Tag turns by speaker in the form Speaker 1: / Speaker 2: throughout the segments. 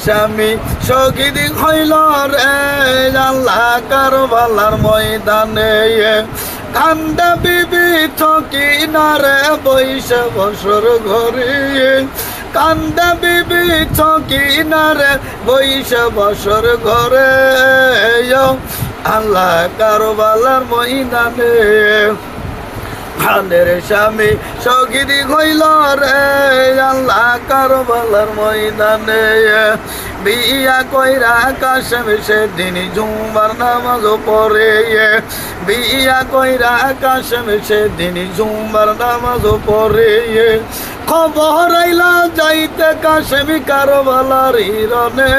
Speaker 1: স্বামী শহীদ হইল রে আল্লাহ কারবালার ময়দানে কান্দা বিবি কিনারে বৈশ বছর ঘরে কান্দা বিবি কিনারে বৈশ বছর ঘরে আল্লাহ কারবালার ময়দানে খানের স্বামী শহীদ হইল রে আল্লাহ কারবালার ময়দানে বিয়া কইরা কাশেম সেদিন জুম্মার নামাজ পড়ে বিয়া কইরা কাশেম সেদিন জুম্মার নামাজ পড়ে খবর আইলা যাইতে কাশেমি কারবালার হিরনে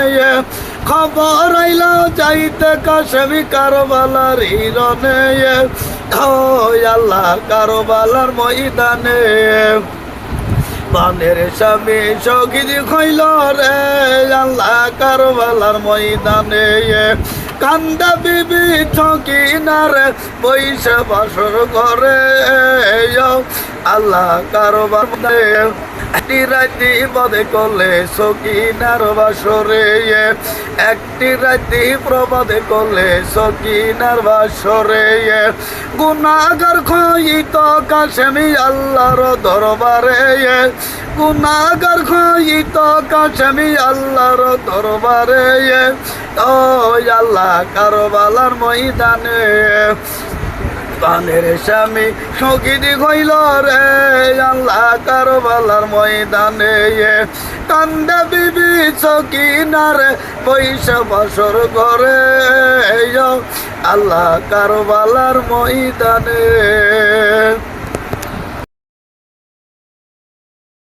Speaker 1: খবর আইলা যাইতে কাশেমি কারবালার হিরনে আল্লাহ কারবালার ময়দানে বানের স্বামী শহীদ হইল রে আল্লাহ কারবালার ময়দানে কান্দা বিবি কিনারে বৈশ বাসর ঘরে আল্লাহ কারবার একটি রাতি বদে করলে সকিনার বাসরে একটি রাতি প্রবাদে করলে সকিনার বাসরে গুনাগার খইত কাশেমি আল্লাহর দরবারে গুনাগার খইত কাশেমি আল্লাহর দরবারে ও আল্লাহ কারবালার ময়দানে বানের স্বামী শহীদ হইল রে আল্লাহ কারবালার ময়দানে কান্দা বিবি কিনারে বৈশ বছর ঘরে আল্লাহ কারবালার ময়দানে।